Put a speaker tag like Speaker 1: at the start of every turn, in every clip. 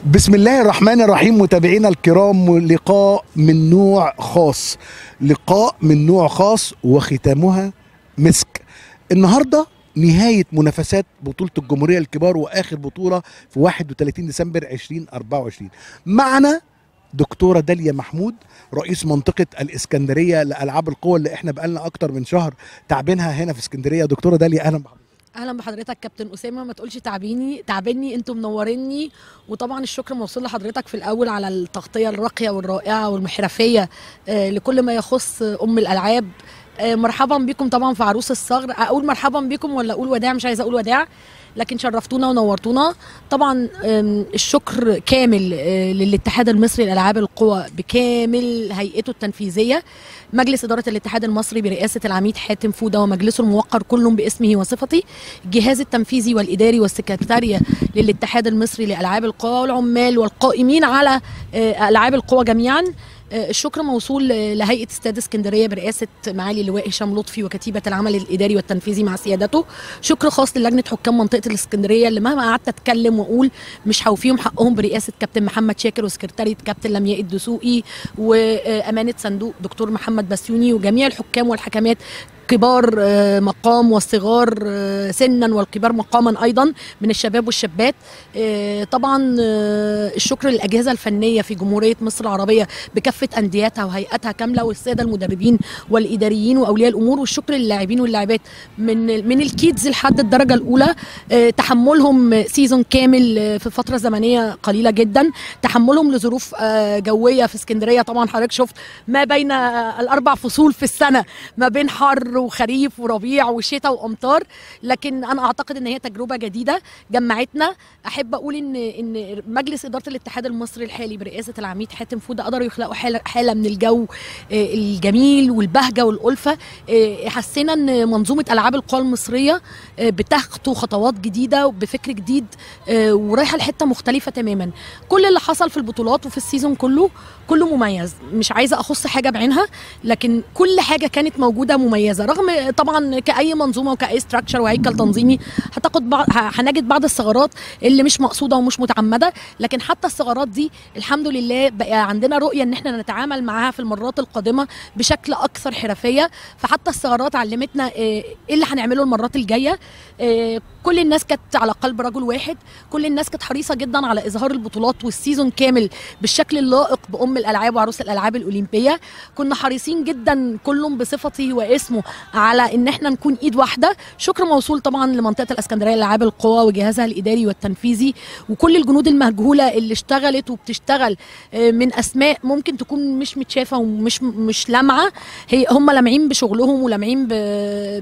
Speaker 1: بسم الله الرحمن الرحيم. متابعينا الكرام، لقاء من نوع خاص، لقاء من نوع خاص وختامها مسك. النهارده نهاية منافسات بطولة الجمهورية الكبار وآخر بطولة في 31 ديسمبر 2024. معنا دكتورة داليا محمود، رئيس منطقة الإسكندرية لألعاب القوى، اللي احنا بقالنا أكتر من شهر تعبينها هنا في اسكندرية. دكتورة داليا، أهلا بحضرتك.
Speaker 2: اهلا بحضرتك كابتن اسامه، ما تقولش تعبني، انتم منوريني. وطبعا الشكر موصول لحضرتك في الاول على التغطيه الراقيه والرائعه والمحرفيه لكل ما يخص الالعاب. مرحبا بكم طبعا في عروس الصغر. اقول مرحبا بكم ولا اقول وداع؟ مش عايزه اقول وداع، لكن شرفتونا ونورتونا. طبعا الشكر كامل للاتحاد المصري لألعاب القوى بكامل هيئته التنفيذية، مجلس إدارة الاتحاد المصري برئاسة العميد حاتم فودة ومجلسه الموقر كلهم باسمه وصفتي، الجهاز التنفيذي والإداري والسكرتارية للاتحاد المصري لألعاب القوى، والعمال والقائمين على ألعاب القوى جميعا. الشكر موصول لهيئة استاد اسكندرية برئاسة معالي اللواء هشام لطفي وكتيبة العمل الإداري والتنفيذي مع سيادته. شكر خاص للجنة حكام منطقة الاسكندرية اللي مهما قعدت أتكلم وأقول مش هوفيهم حقهم، برئاسة كابتن محمد شاكر وسكرتارية كابتن لمياء الدسوقي وأمانة صندوق دكتور محمد بسيوني وجميع الحكام والحكمات، كبار مقام والصغار سنا والكبار مقاما ايضا من الشباب والشابات. طبعا الشكر للاجهزه الفنيه في جمهوريه مصر العربيه بكافه اندياتها وهيئاتها كامله، والساده المدربين والاداريين واولياء الامور، والشكر للاعبين واللاعبات من الكيدز لحد الدرجه الاولى. تحملهم سيزون كامل في فتره زمنيه قليله جدا، تحملهم لظروف جويه في اسكندريه. طبعا حضرتك شفت ما بين الاربع فصول في السنه، ما بين حر وخريف وربيع وشتاء وامطار، لكن انا اعتقد ان هي تجربه جديده جمعتنا. احب اقول ان مجلس اداره الاتحاد المصري الحالي برئاسه العميد حاتم فوده قدروا يخلقوا حاله من الجو الجميل والبهجه والالفه. حسينا ان منظومه العاب القوى المصريه بتخطو خطوات جديده بفكر جديد ورايحه لحته مختلفه تماما. كل اللي حصل في البطولات وفي السيزون كله مميز، مش عايزه اخص حاجه بعينها، لكن كل حاجه كانت موجوده مميزه، رغم طبعا كاي منظومه وكاي ستراكشر وهيكل تنظيمي هنجد بعض الثغرات اللي مش مقصوده ومش متعمده، لكن حتى الثغرات دي الحمد لله بقى عندنا رؤيه ان احنا نتعامل معاها في المرات القادمه بشكل اكثر حرفيه. فحتى الثغرات علمتنا ايه اللي هنعمله المرات الجايه. كل الناس كانت على قلب رجل واحد، كل الناس كانت حريصه جدا على اظهار البطولات والسيزون كامل بالشكل اللائق بام الالعاب وعروس الالعاب الاولمبيه. كنا حريصين جدا كلهم بصفتي واسمه على ان احنا نكون ايد واحده. شكر موصول طبعا لمنطقه الاسكندريه لالعاب القوى وجهازها الاداري والتنفيذي وكل الجنود المهجوله اللي اشتغلت وبتشتغل، من اسماء ممكن تكون مش متشافه ومش لامعه، هم لامعين بشغلهم ولامعين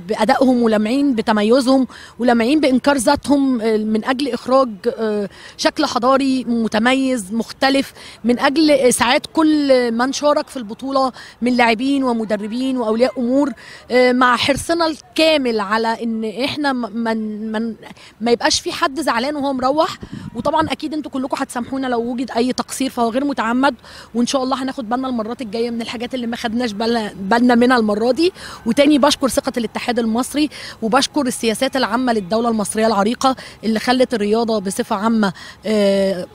Speaker 2: بادائهم ولامعين بتميزهم ولامعين بانكار ذاتهم من اجل اخراج شكل حضاري متميز مختلف، من اجل اسعاد كل من شارك في البطوله من لاعبين ومدربين واولياء امور، مع حرصنا الكامل على ان احنا ما يبقاش في حد زعلان وهو مروح. وطبعا اكيد انتوا كلكم هتسامحونا لو وجد اي تقصير، فهو غير متعمد، وان شاء الله هناخد بالنا المرات الجايه من الحاجات اللي ما خدناش بالنا منها المره دي. وتاني بشكر ثقه الاتحاد المصري وبشكر السياسات العامه للدوله المصريه العريقه اللي خلت الرياضه بصفه عامه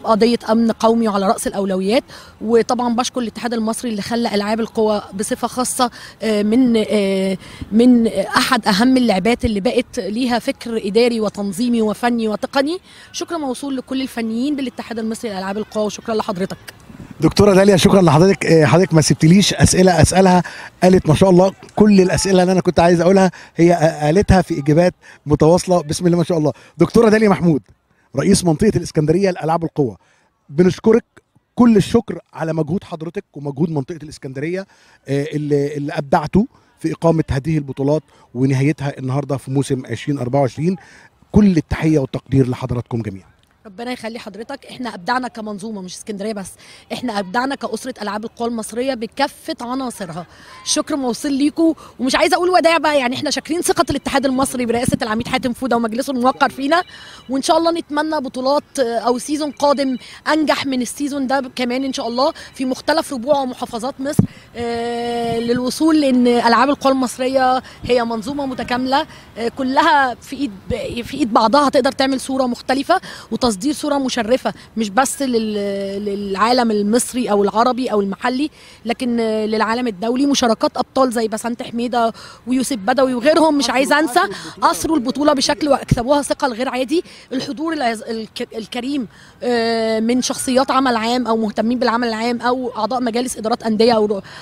Speaker 2: قضيه امن قومي وعلى راس الاولويات. وطبعا بشكر الاتحاد المصري اللي خلى العاب القوى بصفه خاصه من احد اهم اللعبات اللي بقت ليها فكر اداري وتنظيمي وفني وتقني. شكرا موصول لكل الفنيين بالاتحاد المصري لالعاب القوى، وشكرا لحضرتك.
Speaker 1: دكتوره داليا، شكرا لحضرتك. حضرتك ما سبتليش اسئله اسالها، قالت ما شاء الله كل الاسئله اللي انا كنت عايز اقولها هي قالتها في اجابات متواصله، بسم الله ما شاء الله. دكتوره داليا محمود، رئيس منطقه الاسكندريه لالعاب القوى، بنشكرك كل الشكر على مجهود حضرتك ومجهود منطقه الاسكندريه اللي ابدعته في اقامه هذه البطولات ونهايتها النهارده في موسم 2024. كل التحيه والتقدير لحضراتكم جميعا.
Speaker 2: ربنا يخلي حضرتك. احنا ابدعنا كمنظومه، مش اسكندريه بس، احنا ابدعنا كاسره العاب القوى المصريه بكافه عناصرها. الشكر موصول ليكم، ومش عايزه اقول وداع بقى، يعني احنا شاكرين ثقه الاتحاد المصري برئاسه العميد حاتم فوده ومجلسه الموقر فينا، وان شاء الله نتمنى بطولات او سيزون قادم انجح من السيزون ده كمان ان شاء الله في مختلف ربوع ومحافظات مصر، للوصول لان العاب القوى المصريه هي منظومه متكامله كلها في ايد بعضها تقدر تعمل صوره مختلفه وتصدير تصدير صوره مشرفه مش بس للعالم المصري او العربي او المحلي، لكن للعالم الدولي. مشاركات ابطال زي بسنت حميده ويوسف بدوي وغيرهم مش عايزه انسى، اثروا البطوله بشكل واكسبوها ثقه غير عادي. الحضور الكريم من شخصيات عمل عام او مهتمين بالعمل العام او اعضاء مجالس ادارات انديه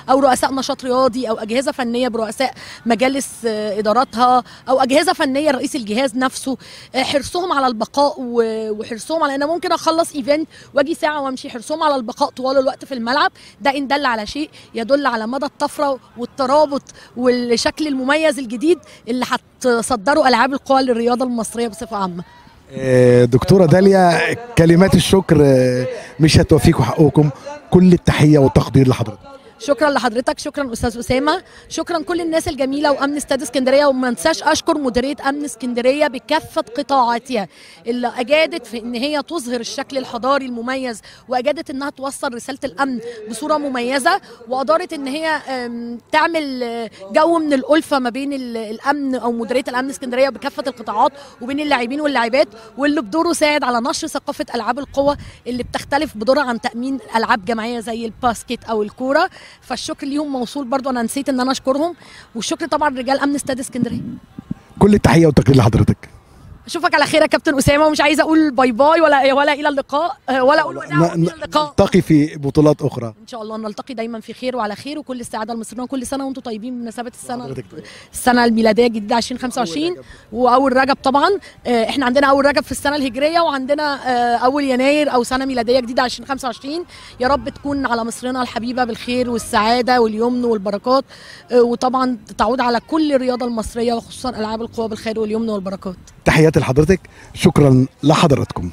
Speaker 2: او رؤساء نشاط رياضي او اجهزه فنيه برؤساء مجالس اداراتها او اجهزه فنيه رئيس الجهاز نفسه، حرصهم على البقاء وحرصهم على ان ممكن اخلص ايفنت واجي ساعه وامشي، حرصهم على البقاء طوال الوقت في الملعب. ده ان دل على شيء يدل على مدى الطفره والترابط والشكل المميز الجديد اللي هتصدره العاب القوى للرياضه المصريه بصفه عامه.
Speaker 1: دكتوره داليا، كلمات الشكر مش هتوفيكم حقكم. كل التحيه والتقدير لحضرتك.
Speaker 2: شكرا لحضرتك، شكرا استاذ اسامه، شكرا كل الناس الجميله وامن استاد اسكندريه. وما انساش اشكر مديريه امن اسكندريه بكافه قطاعاتها اللي اجادت في ان هي تظهر الشكل الحضاري المميز، واجادت انها توصل رساله الامن بصوره مميزه، وقدرت ان هي تعمل جو من الالفه ما بين الامن او مديريه الامن اسكندريه بكافه القطاعات وبين اللاعبين واللاعبات، واللي بدوره ساعد على نشر ثقافه العاب القوى اللي بتختلف بدورها عن تامين العاب جماعيه زي الباسكت او الكوره. فالشكر ليهم موصول برضو، انا نسيت ان انا اشكرهم. والشكر طبعا رجال امن استاد اسكندريه.
Speaker 1: كل التحيه والتقدير لحضرتك.
Speaker 2: اشوفك على خير يا كابتن اسامه، ومش عايزه اقول باي باي ولا الى اللقاء ولا اقول وداع الى اللقاء.
Speaker 1: نلتقي في بطولات اخرى
Speaker 2: ان شاء الله، نلتقي دايما في خير وعلى خير، وكل السعاده لمصرنا، وكل سنه وانتم طيبين بمناسبه السنه الميلاديه الجديده 2025 واول رجب. طبعا احنا عندنا اول رجب في السنه الهجريه، وعندنا اول يناير او سنه ميلاديه جديده 2025. يا رب تكون على مصرنا الحبيبه بالخير والسعاده واليمن والبركات، وطبعا تعود على كل الرياضه المصريه وخصوصا العاب القوى بالخير واليمن والبركات.
Speaker 1: تحياتي لحضرتك، شكرا لحضراتكم.